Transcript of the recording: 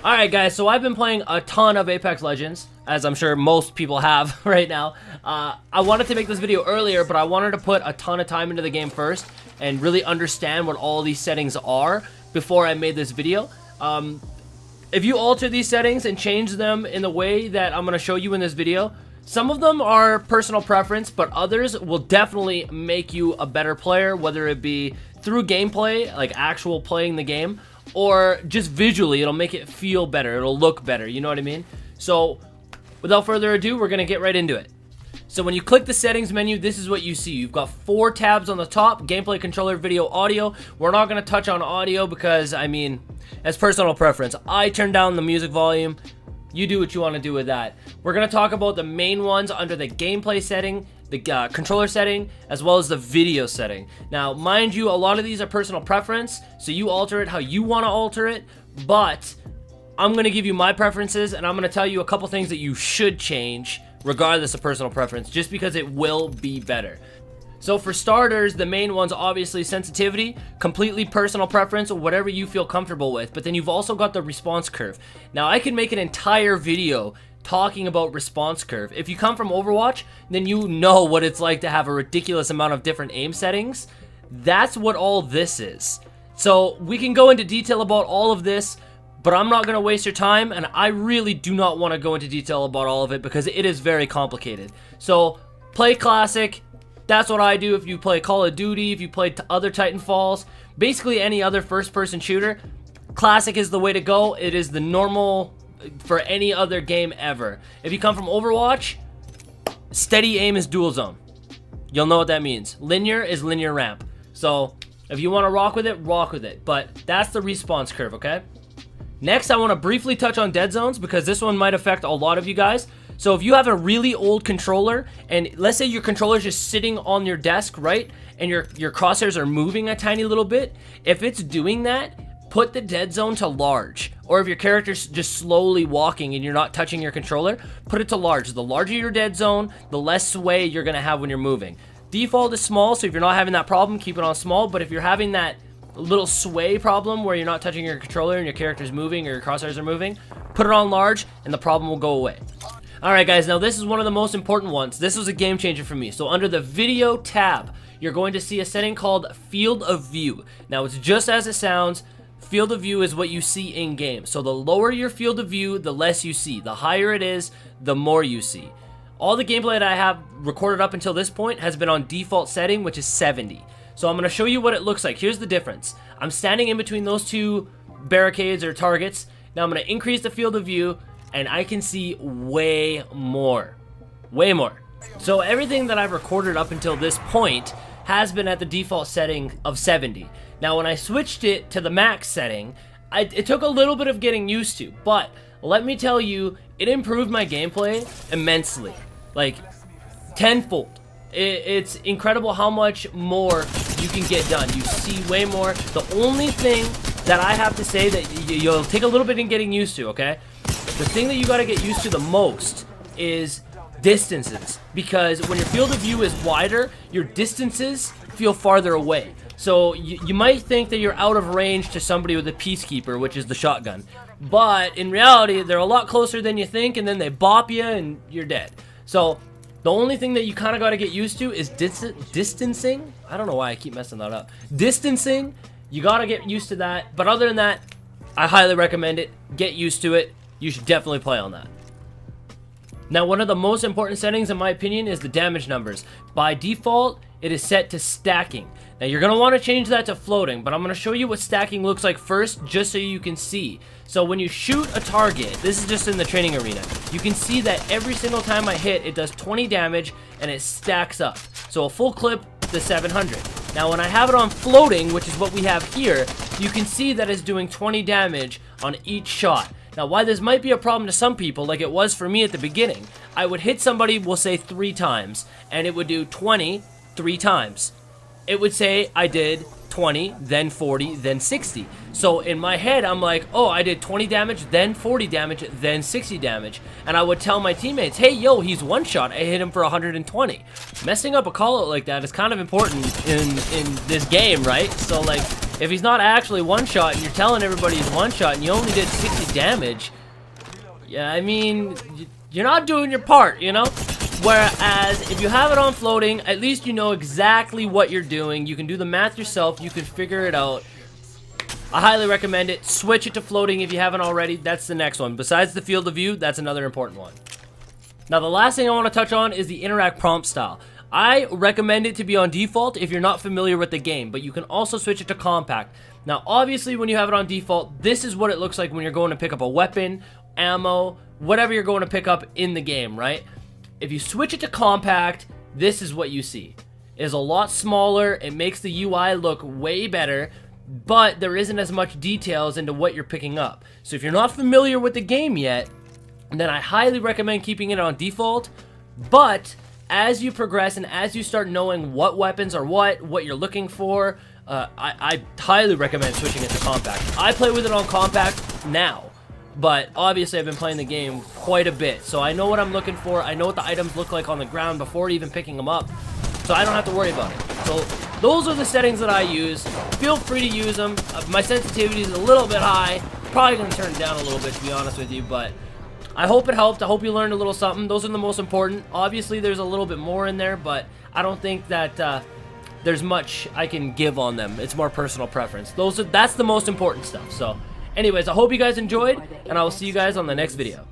Alright guys, so I've been playing a ton of Apex Legends, as I'm sure most people have right now. I wanted to make this video earlier, but I wanted to put a ton of time into the game first and really understand what all these settings are before I made this video. If you alter these settings and change them in the way that I'm going to show you in this video, some of them are personal preference, but others will definitely make you a better player, whether it be through gameplay, like actual playing the game, or just visually. It'll make it feel better, it'll look better, you know what I mean? So without further ado, we're gonna get right into it. So when you click the settings menu, this is what you see. You've got 4 tabs on the top: gameplay, controller, video, audio. We're not gonna touch on audio because, I mean, that's personal preference. I turn down the music volume. You do what you want to do with that. We're going to talk about the main ones under the gameplay setting, the controller setting, as well as the video setting. Now, mind you, a lot of these are personal preference, so you alter it how you want to alter it, but I'm going to give you my preferences, and I'm going to tell you a couple things that you should change regardless of personal preference, just because it will be better. So for starters, the main ones, obviously sensitivity, completely personal preference, whatever you feel comfortable with. But then you've also got the response curve. Now I can make an entire video talking about response curve. If you come from Overwatch, then you know what it's like to have a ridiculous amount of different aim settings. That's what all this is. So we can go into detail about all of this, but I'm not going to waste your time, and I really do not want to go into detail about all of it because it is very complicated. So play classic. That's what I do. If you play Call of Duty, if you play other Titanfalls, basically any other first-person shooter, classic is the way to go. It is the normal for any other game ever. If you come from Overwatch, steady aim is dual zone. You'll know what that means. Linear is linear ramp. So if you want to rock with it, rock with it. But that's the response curve, okay? Next, I want to briefly touch on dead zones because this one might affect a lot of you guys. So if you have a really old controller, and let's say your controller is just sitting on your desk, right? And your crosshairs are moving a tiny little bit. If it's doing that, put the dead zone to large. Or if your character's just slowly walking and you're not touching your controller, put it to large. The larger your dead zone, the less sway you're going to have when you're moving. Default is small, so if you're not having that problem, keep it on small. But if you're having that little sway problem where you're not touching your controller and your character's moving or your crosshairs are moving, put it on large and the problem will go away. Alright guys, now this is one of the most important ones. This was a game changer for me. So under the video tab, you're going to see a setting called field of view. Now it's just as it sounds. Field of view is what you see in game. So the lower your field of view, the less you see. The higher it is, the more you see. All the gameplay that I have recorded up until this point has been on default setting, which is 70. So I'm going to show you what it looks like. Here's the difference. I'm standing in between those two barricades or targets. Now I'm going to increase the field of view, and I can see way more. Way more. So everything that I've recorded up until this point has been at the default setting of 70. Now when I switched it to the max setting, it took a little bit of getting used to, but let me tell you, it improved my gameplay immensely. Like, tenfold. It's incredible how much more you can get done. You see way more. The only thing that I have to say that you'll take a little bit in getting used to, okay? The thing that you got to get used to the most is distances, because when your field of view is wider, your distances feel farther away. So you might think that you're out of range to somebody with a Peacekeeper, which is the shotgun, but in reality they're a lot closer than you think, and then they bop you and you're dead. So the only thing that you kind of got to get used to is distancing. I don't know why I keep messing that up. Distancing, you got to get used to that, but other than that, I highly recommend it. Get used to it. You should definitely play on that. Now, one of the most important settings, in my opinion, is the damage numbers. By default, it is set to stacking. Now, you're going to want to change that to floating, but I'm going to show you what stacking looks like first, just so you can see. So when you shoot a target, this is just in the training arena, you can see that every single time I hit, it does 20 damage, and it stacks up. So a full clip to 700. Now, when I have it on floating, which is what we have here, you can see that it's doing 20 damage on each shot. Now, why this might be a problem to some people, like it was for me at the beginning, I would hit somebody, we'll say 3 times, and it would do 20 3 times. It would say I did 20, then 40, then 60. So in my head, I'm like, oh, I did 20 damage, then 40 damage, then 60 damage. And I would tell my teammates, hey, yo, he's one shot. I hit him for 120. Messing up a call out like that is kind of important in this game, right? So, like, If he's not actually one-shot and you're telling everybody he's one-shot and you only did 60 damage, yeah, I mean, you're not doing your part, you know? Whereas, if you have it on floating, at least you know exactly what you're doing. You can do the math yourself. You can figure it out. I highly recommend it. Switch it to floating if you haven't already. That's the next one. Besides the field of view, that's another important one. Now, the last thing I want to touch on is the interact prompt style. I recommend it to be on default if you're not familiar with the game, but you can also switch it to compact. Now, obviously, when you have it on default, this is what it looks like when you're going to pick up a weapon, ammo, whatever you're going to pick up in the game, right? If you switch it to compact, this is what you see. It is a lot smaller. It makes the UI look way better, but there isn't as much details into what you're picking up. So if you're not familiar with the game yet, then I highly recommend keeping it on default. But as you progress and as you start knowing what weapons are what you're looking for, I highly recommend switching it to compact. I play with it on compact now, but obviously I've been playing the game quite a bit, so I know what I'm looking for. I know what the items look like on the ground before even picking them up, so I don't have to worry about it. So those are the settings that I use. Feel free to use them. My sensitivity is a little bit high. Probably going to turn it down a little bit, to be honest with you, but I hope it helped. I hope you learned a little something. Those are the most important. Obviously, there's a little bit more in there, but I don't think that there's much I can give on them. It's more personal preference. That's the most important stuff. So anyways, I hope you guys enjoyed, and I will see you guys on the next video.